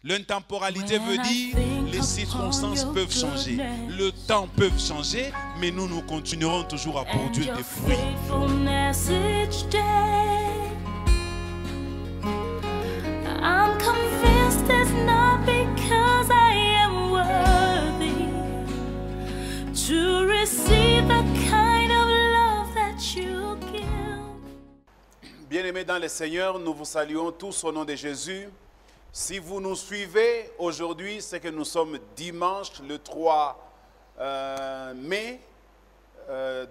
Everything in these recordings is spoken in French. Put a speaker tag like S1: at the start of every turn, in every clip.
S1: L'intemporalité veut dire les circonstances peuvent changer, le temps peut changer, mais nous, nous continuerons toujours à produire des fruits.
S2: I'm convinced it's not because I am worthy to receive the kind of love that you give.
S3: Bien-aimés dans le Seigneur, nous vous saluons tous au nom de Jésus. Si vous nous suivez aujourd'hui, c'est que nous sommes dimanche, le 3 mai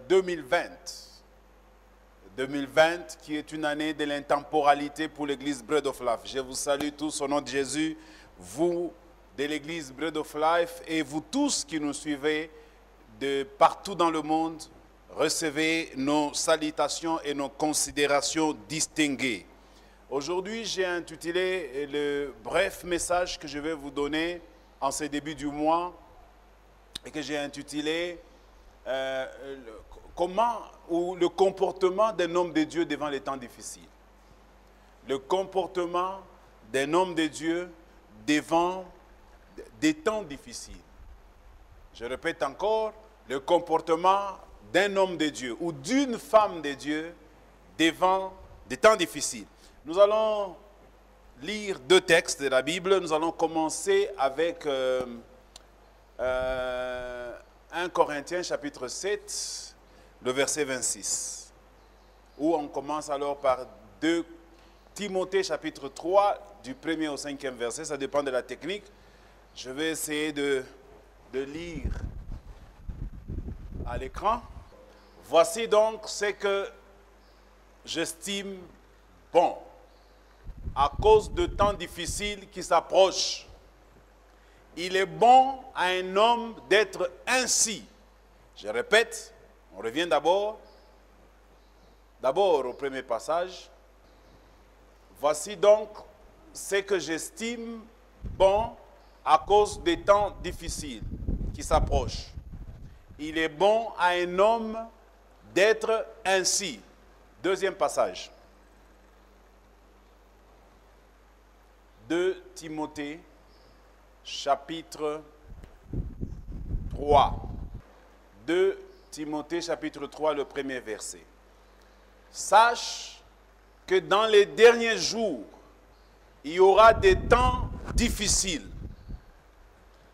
S3: 2020. 2020 qui est une année de l'intemporalité pour l'église Bread of Life. Je vous salue tous au nom de Jésus, vous de l'église Bread of Life et vous tous qui nous suivez de partout dans le monde, recevez nos salutations et nos considérations distinguées. Aujourd'hui, j'ai intitulé le bref message que je vais vous donner en ce début du mois et que j'ai intitulé comment ou le comportement d'un homme de Dieu devant les temps difficiles. Le comportement d'un homme de Dieu devant des temps difficiles. Je répète encore, le comportement d'un homme de Dieu ou d'une femme de Dieu devant des temps difficiles. Nous allons lire deux textes de la Bible. Nous allons commencer avec 1 Corinthiens chapitre 7, le verset 26. Où on commence alors par 2 Timothée chapitre 3, du 1er au 5e verset. Ça dépend de la technique. Je vais essayer de lire à l'écran. Voici donc ce que j'estime bon à cause de temps difficiles qui s'approchent. Il est bon à un homme d'être ainsi. Je répète, on revient d'abord au premier passage. Voici donc ce que j'estime bon à cause des temps difficiles qui s'approchent. Il est bon à un homme d'être ainsi. Deuxième passage. 2 Timothée, chapitre 3. 2 Timothée, chapitre 3, le premier verset. Sache que dans les derniers jours, il y aura des temps difficiles,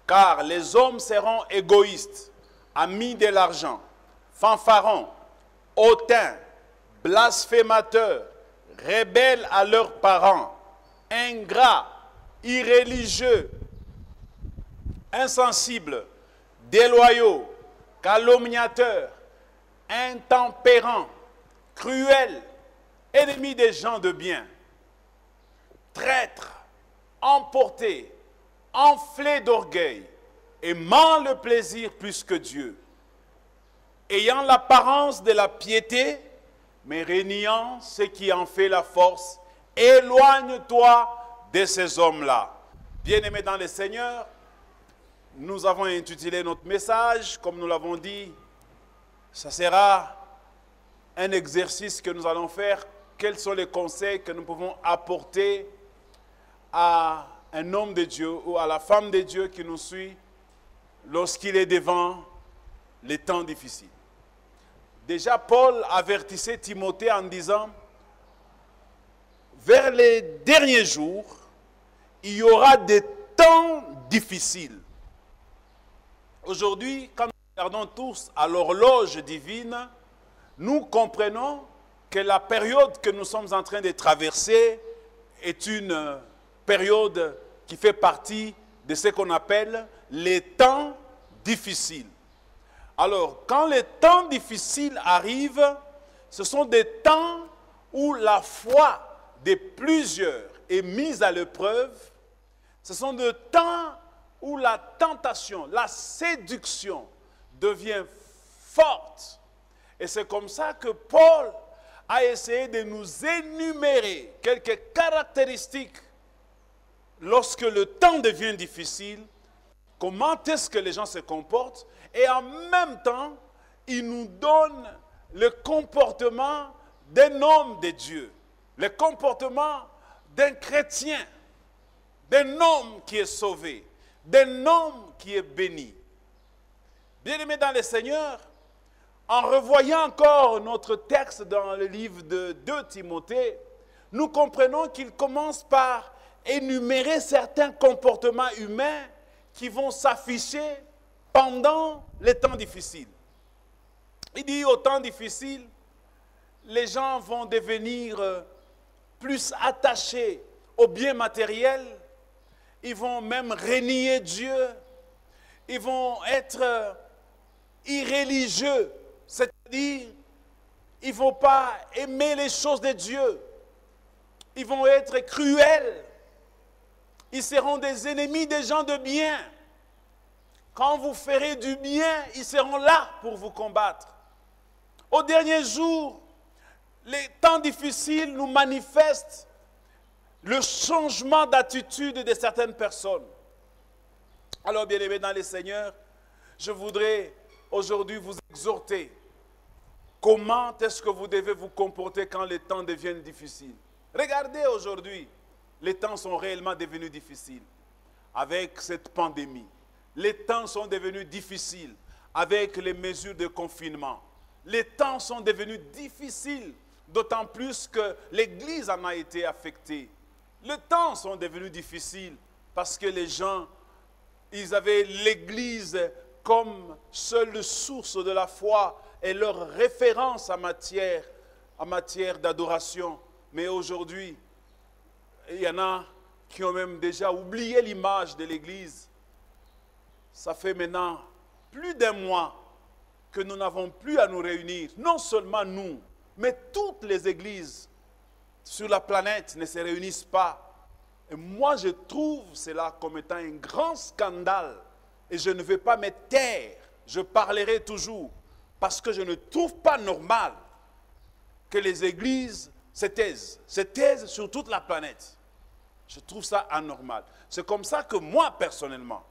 S3: car les hommes seront égoïstes, amis de l'argent, fanfarons, hautains, blasphémateurs, rebelles à leurs parents, ingrats, irréligieux, insensibles, déloyaux, calomniateurs, intempérants, cruels, ennemis des gens de bien, traîtres, emportés, enflés d'orgueil, aimant le plaisir plus que Dieu, ayant l'apparence de la piété, mais régnant ce qui en fait la force. Éloigne-toi de ces hommes-là. Bien-aimés dans le Seigneur, nous avons intitulé notre message, comme nous l'avons dit, ça sera un exercice que nous allons faire. Quels sont les conseils que nous pouvons apporter à un homme de Dieu ou à la femme de Dieu qui nous suit lorsqu'il est devant les temps difficiles. Déjà, Paul avertissait Timothée en disant, vers les derniers jours, il y aura des temps difficiles. Aujourd'hui, quand nous regardons tous à l'horloge divine, nous comprenons que la période que nous sommes en train de traverser est une période qui fait partie de ce qu'on appelle les temps difficiles. Alors, quand les temps difficiles arrivent, ce sont des temps où la foi de plusieurs est mise à l'épreuve. Ce sont des temps où la tentation, la séduction devient forte. Et c'est comme ça que Paul a essayé de nous énumérer quelques caractéristiques lorsque le temps devient difficile, comment est-ce que les gens se comportent, et en même temps, il nous donne le comportement d'un homme de Dieu, le comportement d'un chrétien d'un homme qui est sauvé, d'un homme qui est béni. Bien-aimés dans le Seigneur, en revoyant encore notre texte dans le livre de 2 Timothée, nous comprenons qu'il commence par énumérer certains comportements humains qui vont s'afficher pendant les temps difficiles. Il dit au temps difficile, les gens vont devenir plus attachés aux biens matériels, ils vont même renier Dieu, ils vont être irréligieux, c'est-à-dire ils ne vont pas aimer les choses de Dieu, ils vont être cruels, ils seront des ennemis des gens de bien. Quand vous ferez du bien, ils seront là pour vous combattre. Au dernier jour, les temps difficiles nous manifestent le changement d'attitude de certaines personnes. Alors, bien-aimés dans le Seigneur, je voudrais aujourd'hui vous exhorter. Comment est-ce que vous devez vous comporter quand les temps deviennent difficiles? Regardez aujourd'hui, les temps sont réellement devenus difficiles avec cette pandémie. Les temps sont devenus difficiles avec les mesures de confinement. Les temps sont devenus difficiles, d'autant plus que l'Église en a été affectée. Les temps sont devenus difficiles parce que les gens, ils avaient l'Église comme seule source de la foi et leur référence en matière d'adoration. Mais aujourd'hui, il y en a qui ont même déjà oublié l'image de l'Église. Ça fait maintenant plus d'un mois que nous n'avons plus à nous réunir. Non seulement nous, mais toutes les églises sur la planète ne se réunissent pas. Et moi, je trouve cela comme étant un grand scandale. Et je ne vais pas me taire. Je parlerai toujours. Parce que je ne trouve pas normal que les églises se taisent sur toute la planète. Je trouve ça anormal. C'est comme ça que moi, personnellement,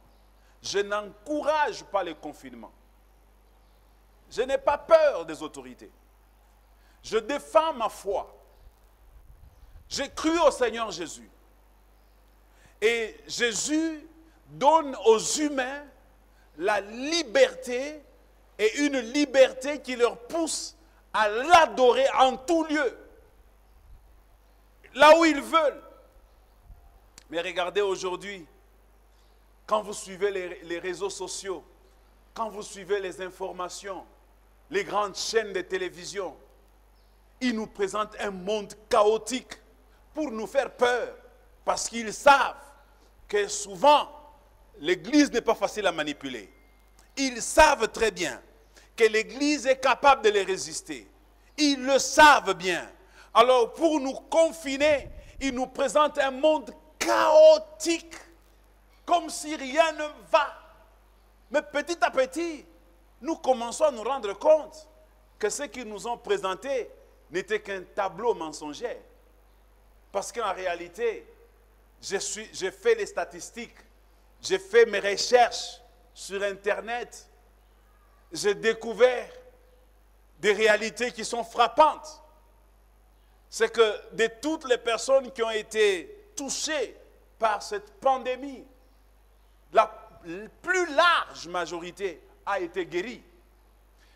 S3: je n'encourage pas le confinement. Je n'ai pas peur des autorités. Je défends ma foi. J'ai cru au Seigneur Jésus. Et Jésus donne aux humains la liberté et une liberté qui leur pousse à l'adorer en tout lieu, là où ils veulent. Mais regardez aujourd'hui, quand vous suivez les réseaux sociaux, quand vous suivez les informations, les grandes chaînes de télévision, ils nous présentent un monde chaotique pour nous faire peur, parce qu'ils savent que souvent, l'Église n'est pas facile à manipuler. Ils savent très bien que l'Église est capable de les résister. Ils le savent bien. Alors, pour nous confiner, ils nous présentent un monde chaotique, comme si rien ne va. Mais petit à petit, nous commençons à nous rendre compte que ce qu'ils nous ont présenté n'était qu'un tableau mensonger. Parce qu'en réalité, j'ai fait les statistiques, j'ai fait mes recherches sur Internet, j'ai découvert des réalités qui sont frappantes. C'est que de toutes les personnes qui ont été touchées par cette pandémie, la plus large majorité a été guérie.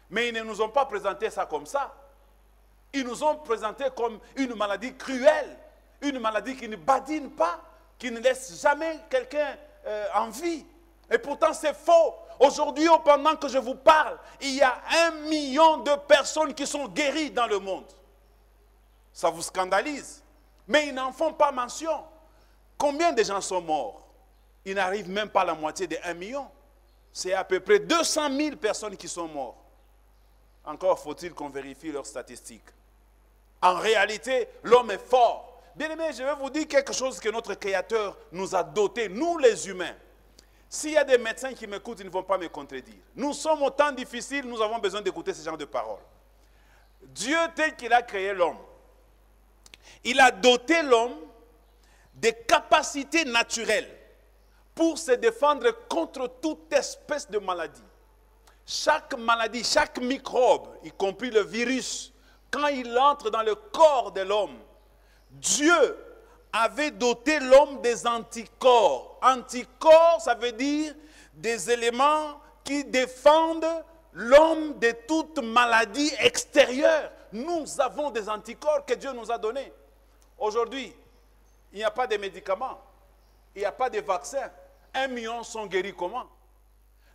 S3: Mais ils ne nous ont pas présenté ça comme ça. Ils nous ont présenté comme une maladie cruelle, une maladie qui ne badine pas, qui ne laisse jamais quelqu'un en vie. Et pourtant c'est faux. Aujourd'hui, pendant que je vous parle, il y a 1 million de personnes qui sont guéries dans le monde. Ça vous scandalise. Mais ils n'en font pas mention. Combien de gens sont morts? Ils n'arrivent même pas à la moitié de 1 million. C'est à peu près 200 000 personnes qui sont mortes. Encore faut-il qu'on vérifie leurs statistiques. En réalité, l'homme est fort. Bien aimé, je vais vous dire quelque chose que notre Créateur nous a doté, nous les humains. S'il y a des médecins qui m'écoutent, ils ne vont pas me contredire. Nous sommes au temps difficile, nous avons besoin d'écouter ce genre de paroles. Dieu, tel qu'il a créé l'homme, il a doté l'homme des capacités naturelles pour se défendre contre toute espèce de maladie. Chaque maladie, chaque microbe, y compris le virus, quand il entre dans le corps de l'homme, Dieu avait doté l'homme des anticorps. Anticorps, ça veut dire des éléments qui défendent l'homme de toute maladie extérieure. Nous avons des anticorps que Dieu nous a donnés. Aujourd'hui, il n'y a pas de médicaments, il n'y a pas de vaccins. 1 million sont guéris comment?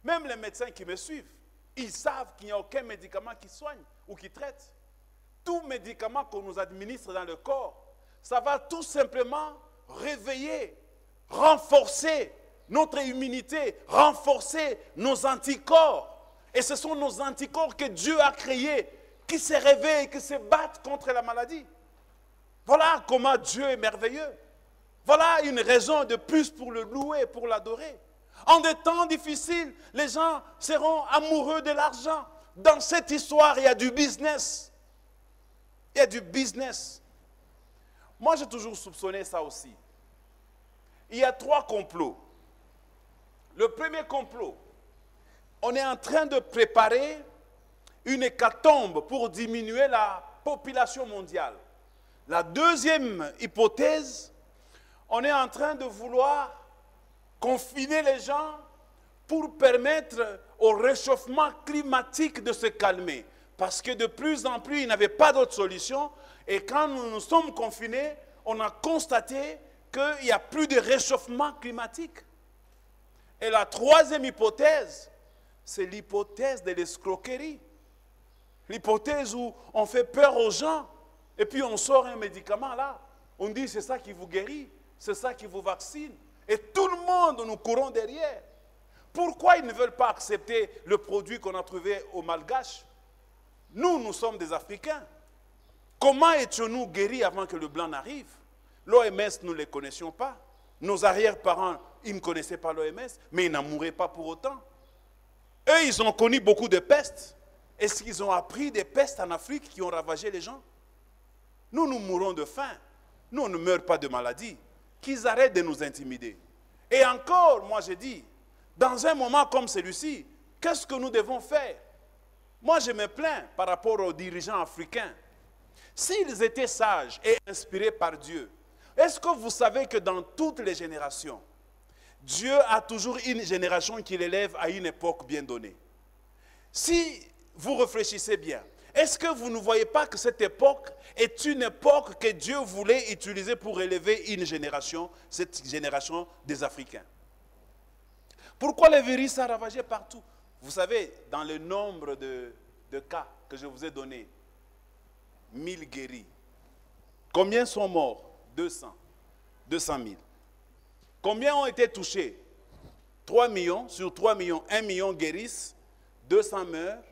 S3: Même les médecins qui me suivent, ils savent qu'il n'y a aucun médicament qui soigne ou qui traite. Tout médicament qu'on nous administre dans le corps, ça va tout simplement réveiller, renforcer notre immunité, renforcer nos anticorps. Et ce sont nos anticorps que Dieu a créés, qui se réveillent, qui se battent contre la maladie. Voilà comment Dieu est merveilleux. Voilà une raison de plus pour le louer, pour l'adorer. En des temps difficiles, les gens seront amoureux de l'argent. Dans cette histoire, il y a du business. Il y a du business. Moi, j'ai toujours soupçonné ça aussi. Il y a 3 complots. Le premier complot, on est en train de préparer une hécatombe pour diminuer la population mondiale. La deuxième hypothèse, on est en train de vouloir confiner les gens pour permettre au réchauffement climatique de se calmer. Parce que de plus en plus, ils n'avaient pas d'autre solution. Et quand nous nous sommes confinés, on a constaté qu'il n'y a plus de réchauffement climatique. Et la troisième hypothèse, c'est l'hypothèse de l'escroquerie. L'hypothèse où on fait peur aux gens et puis on sort un médicament là. On dit c'est ça qui vous guérit, c'est ça qui vous vaccine. Et tout le monde, nous courons derrière. Pourquoi ils ne veulent pas accepter le produit qu'on a trouvé au Malgache? Nous, nous sommes des Africains. Comment étions-nous guéris avant que le blanc n'arrive? L'OMS, nous ne les connaissions pas. Nos arrière-parents, ils ne connaissaient pas l'OMS, mais ils n'en mouraient pas pour autant. Eux, ils ont connu beaucoup de pestes. Est-ce qu'ils ont appris des pestes en Afrique qui ont ravagé les gens? Nous, nous mourons de faim. Nous, on ne meurt pas de maladie. Qu'ils arrêtent de nous intimider. Et encore, moi, je dis, dans un moment comme celui-ci, qu'est-ce que nous devons faire? Moi, je me plains par rapport aux dirigeants africains. S'ils étaient sages et inspirés par Dieu, est-ce que vous savez que dans toutes les générations, Dieu a toujours une génération qui l'élève à une époque bien donnée? Si vous réfléchissez bien, est-ce que vous ne voyez pas que cette époque est une époque que Dieu voulait utiliser pour élever une génération, cette génération des Africains? Pourquoi le virus a ravagé partout? Vous savez, dans le nombre de cas que je vous ai donné, 1000 guéris. Combien sont morts? 200 000. Combien ont été touchés? 3 millions. Sur 3 millions, 1 million guérissent, 200 meurent,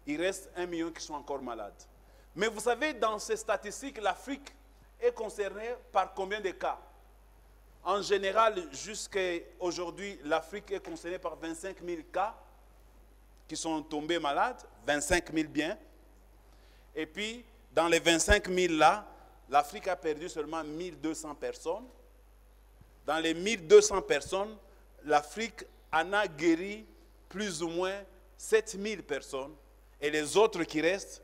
S3: il reste 1 million qui sont encore malades. Mais vous savez, dans ces statistiques, l'Afrique est concernée par combien de cas? En général, jusqu'à aujourd'hui, l'Afrique est concernée par 25 000 cas qui sont tombés malades, 25 000 bien. Et puis, dans les 25 000 là, l'Afrique a perdu seulement 1200 personnes. Dans les 1200 personnes, l'Afrique en a guéri plus ou moins 7000 personnes. Et les autres qui restent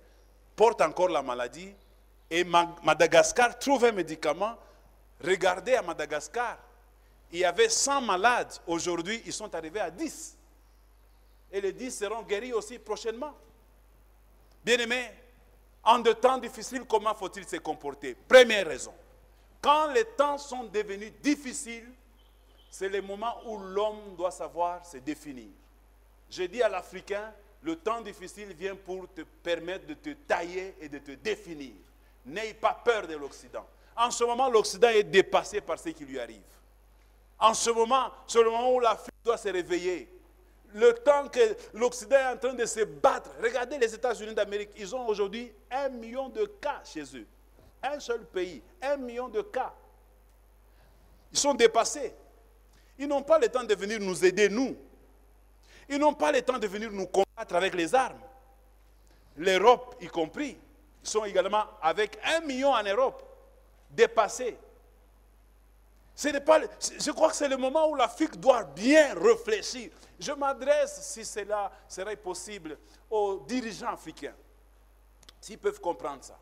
S3: portent encore la maladie. Et Madagascar trouve un médicament. Regardez à Madagascar, il y avait 100 malades. Aujourd'hui, ils sont arrivés à 10. Et les 10 seront guéris aussi prochainement. Bien-aimés, en de temps difficiles, comment faut-il se comporter? Première raison. Quand les temps sont devenus difficiles, c'est le moment où l'homme doit savoir se définir. Je dis à l'Africain, le temps difficile vient pour te permettre de te tailler et de te définir. N'aie pas peur de l'Occident. En ce moment, l'Occident est dépassé par ce qui lui arrive. En ce moment, c'est le moment où l'Afrique doit se réveiller. Le temps que l'Occident est en train de se battre. Regardez les États-Unis d'Amérique, ils ont aujourd'hui 1 million de cas chez eux. Un seul pays, 1 million de cas. Ils sont dépassés. Ils n'ont pas le temps de venir nous aider, nous. Ils n'ont pas le temps de venir nous combattre avec les armes. L'Europe y compris. Ils sont également avec 1 million en Europe, dépassés. Je crois que c'est le moment où l'Afrique doit bien réfléchir. Je m'adresse, si cela serait possible, aux dirigeants africains. S'ils peuvent comprendre ça,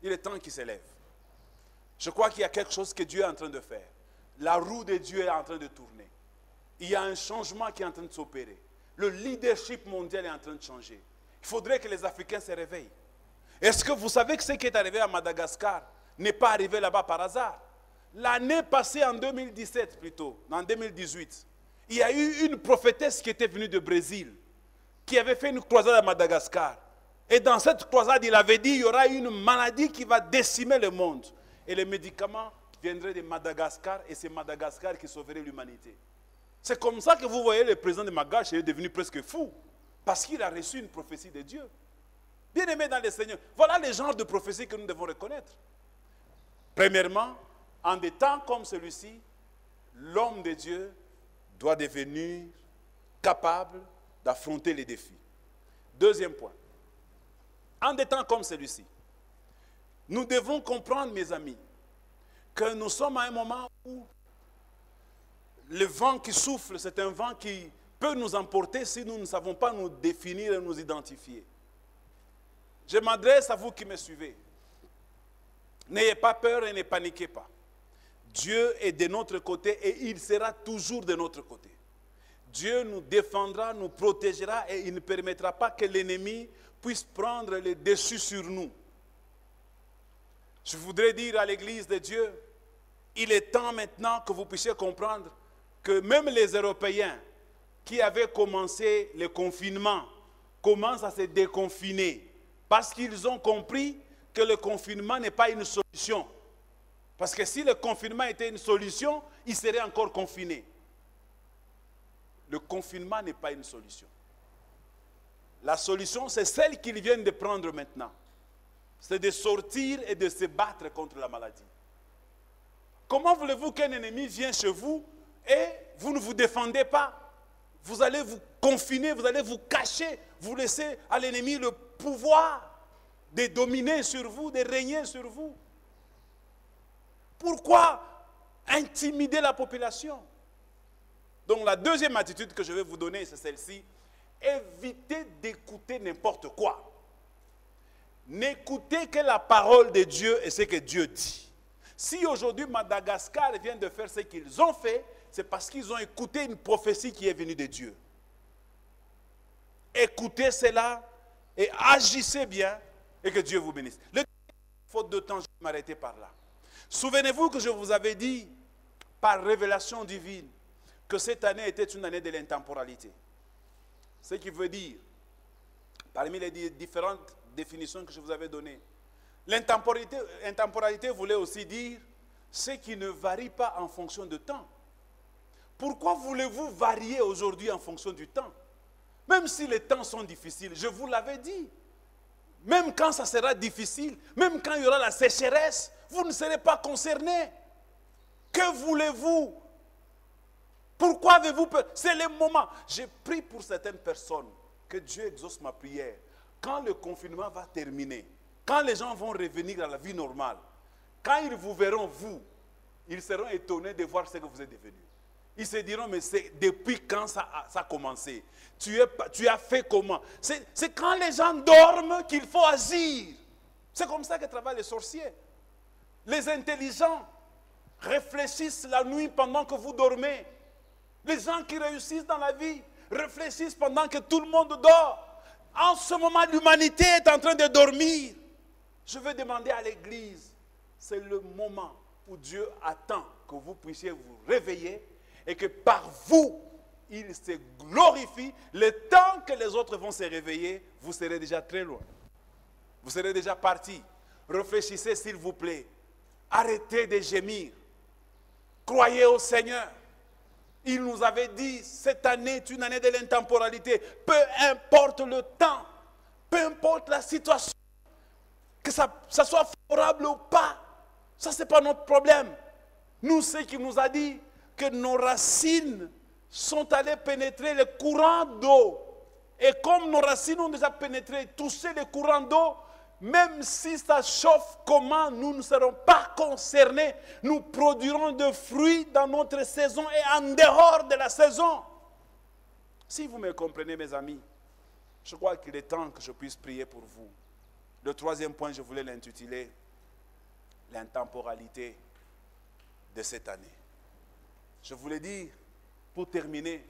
S3: il est temps qu'ils s'élèvent. Je crois qu'il y a quelque chose que Dieu est en train de faire. La roue de Dieu est en train de tourner. Il y a un changement qui est en train de s'opérer. Le leadership mondial est en train de changer. Il faudrait que les Africains se réveillent. Est-ce que vous savez que ce qui est arrivé à Madagascar n'est pas arrivé là-bas par hasard? L'année passée, en 2017 plutôt, en 2018, il y a eu une prophétesse qui était venue du Brésil, qui avait fait une croisade à Madagascar. Et dans cette croisade, il avait dit qu'il y aura une maladie qui va décimer le monde. Et les médicaments viendraient de Madagascar, et c'est Madagascar qui sauverait l'humanité. C'est comme ça que vous voyez le président de Magache est devenu presque fou, parce qu'il a reçu une prophétie de Dieu. Bien aimé dans le Seigneur, voilà le genre de prophétie que nous devons reconnaître. Premièrement, en des temps comme celui-ci, l'homme de Dieu doit devenir capable d'affronter les défis. Deuxième point, en des temps comme celui-ci, nous devons comprendre, mes amis, que nous sommes à un moment où le vent qui souffle, c'est un vent qui peut nous emporter si nous ne savons pas nous définir et nous identifier. Je m'adresse à vous qui me suivez. N'ayez pas peur et ne paniquez pas. Dieu est de notre côté et il sera toujours de notre côté. Dieu nous défendra, nous protégera et il ne permettra pas que l'ennemi puisse prendre le dessus sur nous. Je voudrais dire à l'Église de Dieu, il est temps maintenant que vous puissiez comprendre que même les Européens qui avaient commencé le confinement commencent à se déconfiner parce qu'ils ont compris que le confinement n'est pas une solution. Parce que si le confinement était une solution, ils seraient encore confinés. Le confinement n'est pas une solution. La solution, c'est celle qu'ils viennent de prendre maintenant. C'est de sortir et de se battre contre la maladie. Comment voulez-vous qu'un ennemi vienne chez vous et vous ne vous défendez pas? Vous allez vous confiner, vous allez vous cacher, vous laissez à l'ennemi le pouvoir de dominer sur vous, de régner sur vous. Pourquoi intimider la population? Donc la deuxième attitude que je vais vous donner, c'est celle-ci. Évitez d'écouter n'importe quoi. N'écoutez que la parole de Dieu et ce que Dieu dit. Si aujourd'hui Madagascar vient de faire ce qu'ils ont fait, c'est parce qu'ils ont écouté une prophétie qui est venue de Dieu. Écoutez cela et agissez bien et que Dieu vous bénisse. Faute de temps, je vais m'arrêter par là. Souvenez-vous que je vous avais dit, par révélation divine, que cette année était une année de l'intemporalité. Ce qui veut dire, parmi les différentes définitions que je vous avais données, l'intemporalité voulait aussi dire ce qui ne varie pas en fonction du temps. Pourquoi voulez-vous varier aujourd'hui en fonction du temps? Même si les temps sont difficiles, je vous l'avais dit. Même quand ça sera difficile, même quand il y aura la sécheresse, vous ne serez pas concernés. Que voulez-vous? Pourquoi avez-vous peur? C'est le moment. J'ai prié pour certaines personnes que Dieu exauce ma prière. Quand le confinement va terminer, quand les gens vont revenir à la vie normale, quand ils vous verront, vous, ils seront étonnés de voir ce que vous êtes devenu. Ils se diront, mais c'est depuis quand ça a commencé? Tu as fait comment? C'est quand les gens dorment qu'il faut agir. C'est comme ça que travaillent les sorciers. Les intelligents réfléchissent la nuit pendant que vous dormez. Les gens qui réussissent dans la vie réfléchissent pendant que tout le monde dort. En ce moment, l'humanité est en train de dormir. Je veux demander à l'Église, c'est le moment où Dieu attend que vous puissiez vous réveiller et que par vous, il se glorifie. Le temps que les autres vont se réveiller, vous serez déjà très loin. Vous serez déjà partis. Réfléchissez s'il vous plaît. Arrêtez de gémir. Croyez au Seigneur. Il nous avait dit, cette année est une année de l'intemporalité. Peu importe le temps, peu importe la situation, que ça soit favorable ou pas, ça ce n'est pas notre problème. Nous, ce qu'il nous a dit, que nos racines sont allées pénétrer le courant d'eau. Et comme nos racines ont déjà pénétré, touché le courant d'eau, même si ça chauffe comment, nous ne serons pas concernés. Nous produirons de fruits dans notre saison et en dehors de la saison. Si vous me comprenez, mes amis, je crois qu'il est temps que je puisse prier pour vous. Le troisième point, je voulais l'intituler l'intemporalité de cette année. Je voulais dire, pour terminer,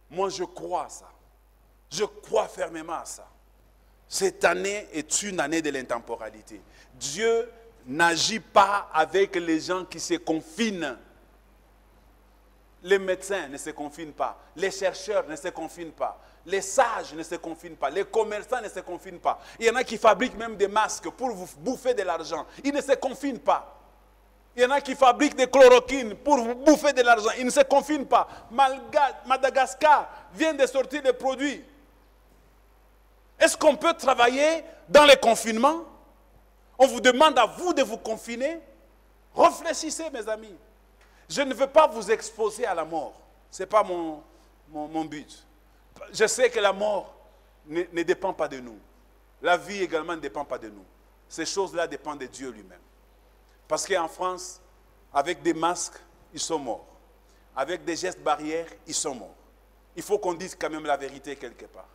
S3: moi je crois à ça. Je crois fermement à ça. Cette année est une année de l'intemporalité. Dieu n'agit pas avec les gens qui se confinent. Les médecins ne se confinent pas. Les chercheurs ne se confinent pas. Les sages ne se confinent pas. Les commerçants ne se confinent pas. Il y en a qui fabriquent même des masques pour vous bouffer de l'argent. Ils ne se confinent pas. Il y en a qui fabriquent des chloroquines pour vous bouffer de l'argent. Ils ne se confinent pas. Madagascar vient de sortir des produits. Est-ce qu'on peut travailler dans les confinements? On vous demande à vous de vous confiner. Réfléchissez, mes amis. Je ne veux pas vous exposer à la mort. Ce n'est pas mon but. Je sais que la mort ne dépend pas de nous. La vie également ne dépend pas de nous. Ces choses-là dépendent de Dieu lui-même. Parce qu'en France, avec des masques, ils sont morts. Avec des gestes barrières, ils sont morts. Il faut qu'on dise quand même la vérité quelque part.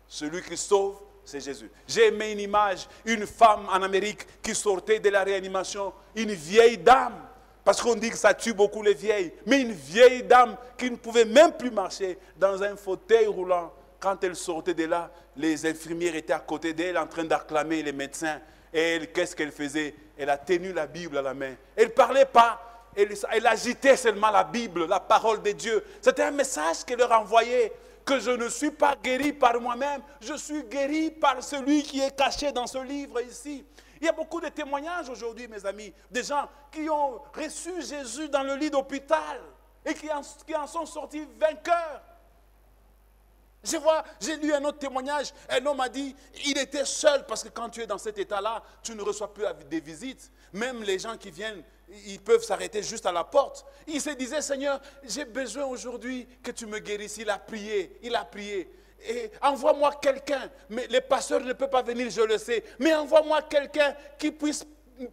S3: Celui qui sauve, c'est Jésus. J'ai aimé une image, une femme en Amérique qui sortait de la réanimation, une vieille dame. Parce qu'on dit que ça tue beaucoup les vieilles. Mais une vieille dame qui ne pouvait même plus marcher dans un fauteuil roulant. Quand elle sortait de là, les infirmières étaient à côté d'elle en train d'acclamer les médecins. Et elle, qu'est-ce qu'elle faisait? Elle a tenu la Bible à la main. Elle ne parlait pas. Elle agitait seulement la Bible, la parole de Dieu. C'était un message qu'elle leur envoyait. Que je ne suis pas guéri par moi-même. Je suis guéri par celui qui est caché dans ce livre ici. Il y a beaucoup de témoignages aujourd'hui, mes amis, des gens qui ont reçu Jésus dans le lit d'hôpital et qui en sont sortis vainqueurs. J'ai lu un autre témoignage, un homme a dit, il était seul parce que quand tu es dans cet état-là, tu ne reçois plus des visites. Même les gens qui viennent, ils peuvent s'arrêter juste à la porte. Il se disait, Seigneur, j'ai besoin aujourd'hui que tu me guérisses. Il a prié, et envoie-moi quelqu'un, mais les pasteurs ne peuvent pas venir, je le sais, mais envoie-moi quelqu'un qui puisse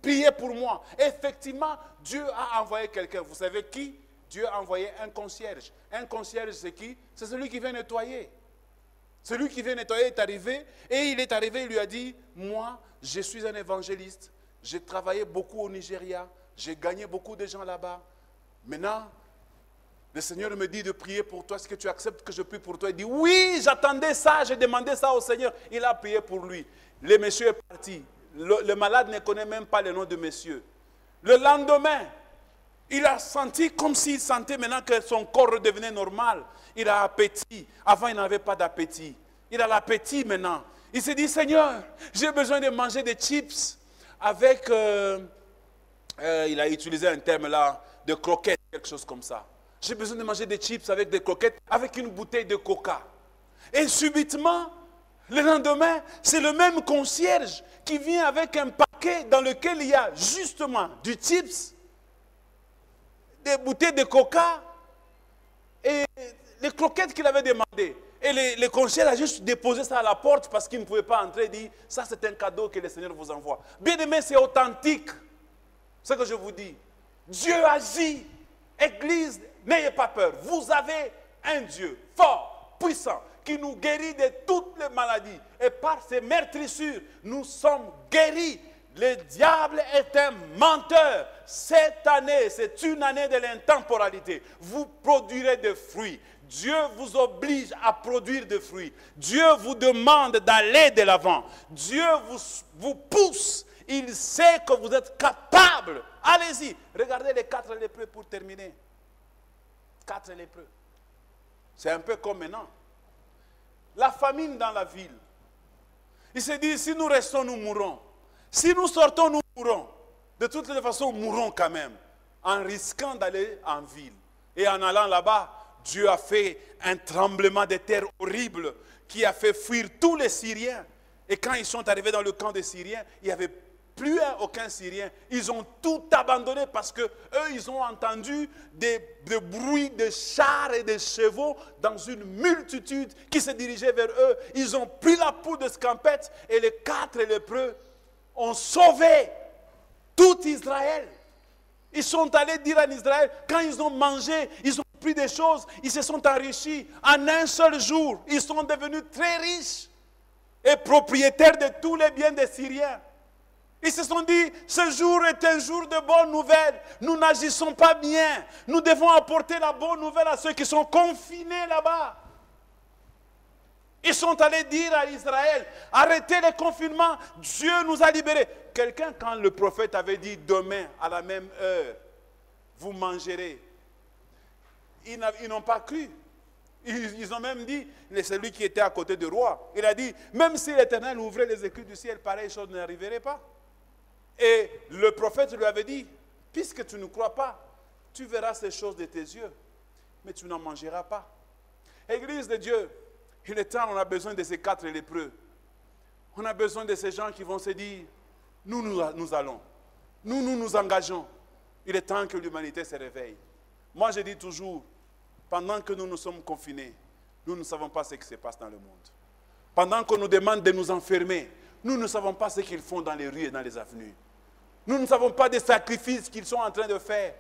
S3: prier pour moi. Effectivement, Dieu a envoyé quelqu'un. Vous savez qui? Dieu a envoyé un concierge. Un concierge, c'est qui? C'est celui qui vient nettoyer. Celui qui vient nettoyer est arrivé, et il est arrivé, il lui a dit, moi, je suis un évangéliste, j'ai travaillé beaucoup au Nigeria, j'ai gagné beaucoup de gens là-bas. Maintenant, le Seigneur me dit de prier pour toi. Est-ce que tu acceptes que je prie pour toi? Il dit, oui, j'attendais ça, j'ai demandé ça au Seigneur. Il a prié pour lui. Le monsieur est parti. Le malade ne connaît même pas le nom de monsieur. Le lendemain, il a senti comme s'il sentait maintenant que son corps redevenait normal. Il a appétit. Avant, il n'avait pas d'appétit. Il a l'appétit maintenant. Il s'est dit, Seigneur, j'ai besoin de manger des chips avec, il a utilisé un terme là, de croquettes, quelque chose comme ça. J'ai besoin de manger des chips avec des croquettes, avec une bouteille de coca. Et subitement, le lendemain, c'est le même concierge qui vient avec un paquet dans lequel il y a justement du chips, des bouteilles de coca et les croquettes qu'il avait demandées. Et le concierge a juste déposé ça à la porte parce qu'il ne pouvait pas entrer et dit, ça c'est un cadeau que le Seigneur vous envoie. Bien aimé, c'est authentique. C'est ce que je vous dis. Dieu agit. Église, n'ayez pas peur. Vous avez un Dieu fort, puissant, qui nous guérit de toutes les maladies. Et par ses meurtrissures, nous sommes guéris. Le diable est un menteur. Cette année, c'est une année de l'intemporalité. Vous produirez des fruits. Dieu vous oblige à produire des fruits. Dieu vous demande d'aller de l'avant. Dieu vous pousse. Il sait que vous êtes capable. Allez-y. Regardez les 4 lépreux pour terminer. 4 lépreux. C'est un peu comme maintenant. La famine dans la ville. Il se dit, si nous restons, nous mourrons. Si nous sortons, nous mourrons. De toutes les façons, nous mourrons quand même. En risquant d'aller en ville. Et en allant là-bas, Dieu a fait un tremblement de terre horrible qui a fait fuir tous les Syriens. Et quand ils sont arrivés dans le camp des Syriens, il n'y avait plus aucun Syrien. Ils ont tout abandonné parce que eux, ils ont entendu des bruits de chars et de chevaux dans une multitude qui se dirigeait vers eux. Ils ont pris la poudre de scampette et les 4 lépreux ont sauvé tout Israël. Ils sont allés dire en Israël, quand ils ont mangé, ils ont pris des choses, ils se sont enrichis. En un seul jour, ils sont devenus très riches et propriétaires de tous les biens des Syriens. Ils se sont dit, ce jour est un jour de bonne nouvelle. Nous n'agissons pas bien. Nous devons apporter la bonne nouvelle à ceux qui sont confinés là-bas. Ils sont allés dire à Israël, arrêtez les confinements, Dieu nous a libérés. Quelqu'un, quand le prophète avait dit, demain à la même heure, vous mangerez, ils n'ont pas cru. Ils ont même dit, celui qui était à côté du roi, il a dit, même si l'Éternel ouvrait les écus du ciel, pareille chose n'arriverait pas. Et le prophète lui avait dit, puisque tu ne crois pas, tu verras ces choses de tes yeux, mais tu n'en mangeras pas. Église de Dieu, il est temps, on a besoin de ces 4 lépreux. On a besoin de ces gens qui vont se dire, nous allons, nous engageons. Il est temps que l'humanité se réveille. Moi, je dis toujours, pendant que nous sommes confinés, nous ne savons pas ce qui se passe dans le monde. Pendant qu'on nous demande de nous enfermer, nous ne savons pas ce qu'ils font dans les rues et dans les avenues. Nous ne savons pas des sacrifices qu'ils sont en train de faire.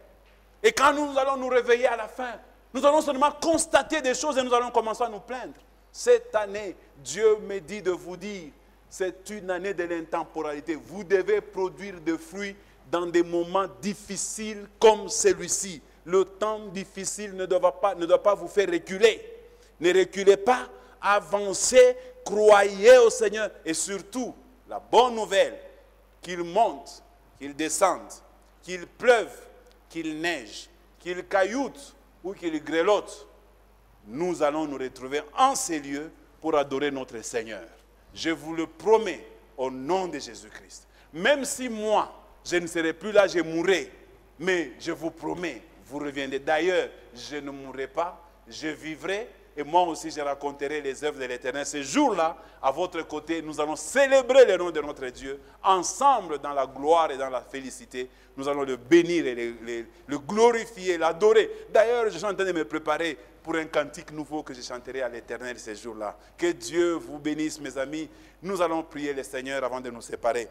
S3: Et quand nous allons nous réveiller à la fin, nous allons seulement constater des choses et nous allons commencer à nous plaindre. Cette année, Dieu me dit de vous dire, c'est une année de l'intemporalité. Vous devez produire des fruits dans des moments difficiles comme celui-ci. Le temps difficile ne doit pas vous faire reculer. Ne reculez pas, avancez, croyez au Seigneur. Et surtout, la bonne nouvelle, qu'il monte, qu'il descende, qu'il pleuve, qu'il neige, qu'il cailloute ou qu'il grelotte, nous allons nous retrouver en ces lieux pour adorer notre Seigneur. Je vous le promets au nom de Jésus-Christ. Même si moi, je ne serai plus là, je mourrai. Mais je vous promets, vous reviendrez. D'ailleurs, je ne mourrai pas, je vivrai. Et moi aussi, je raconterai les œuvres de l'Éternel. Ce jour-là, à votre côté, nous allons célébrer le nom de notre Dieu. Ensemble, dans la gloire et dans la félicité, nous allons le bénir et le glorifier, l'adorer. D'ailleurs, je suis en train de me préparer pour un cantique nouveau que je chanterai à l'Éternel ce jour-là. Que Dieu vous bénisse, mes amis. Nous allons prier le Seigneur avant de nous séparer.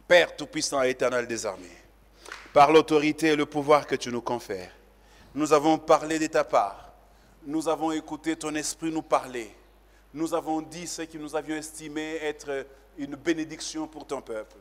S3: Père Tout-Puissant et Éternel des armées, par l'autorité et le pouvoir que tu nous confères, nous avons parlé de ta part. Nous avons écouté ton esprit nous parler. Nous avons dit ce que nous avions estimé être une bénédiction pour ton peuple.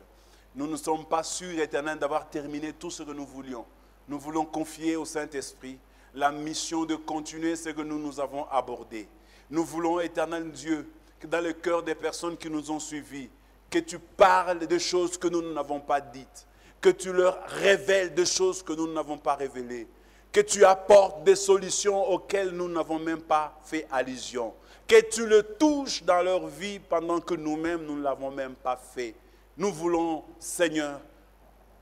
S3: Nous ne sommes pas sûrs, Éternel, d'avoir terminé tout ce que nous voulions. Nous voulons confier au Saint-Esprit la mission de continuer ce que nous avons abordé. Nous voulons, Éternel Dieu, que dans le cœur des personnes qui nous ont suivis, que tu parles de choses que nous n'avons pas dites, que tu leur révèles des choses que nous n'avons pas révélées, que tu apportes des solutions auxquelles nous n'avons même pas fait allusion, que tu le touches dans leur vie pendant que nous-mêmes, nous ne l'avons même pas fait. Nous voulons, Seigneur,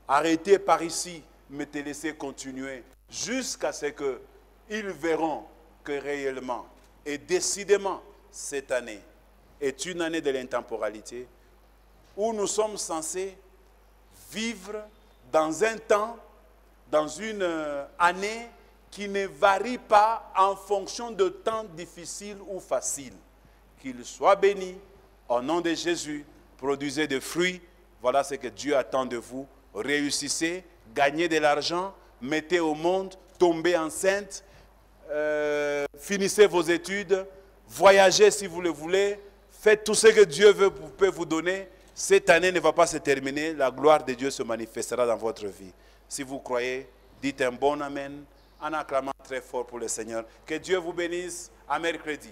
S3: arrêter par ici, mais te laisser continuer jusqu'à ce qu'ils verront que réellement et décidément, cette année est une année de l'intemporalité où nous sommes censés vivre dans un temps, dans une année qui ne varie pas en fonction de temps difficiles ou faciles. Qu'il soit béni, au nom de Jésus, produisez des fruits. Voilà ce que Dieu attend de vous. Réussissez, gagnez de l'argent, mettez au monde, tombez enceinte, finissez vos études, voyagez si vous le voulez, faites tout ce que Dieu peut vous donner. Cette année ne va pas se terminer, la gloire de Dieu se manifestera dans votre vie. Si vous croyez, dites un bon amen en acclamant très fort pour le Seigneur. Que Dieu vous bénisse. À mercredi.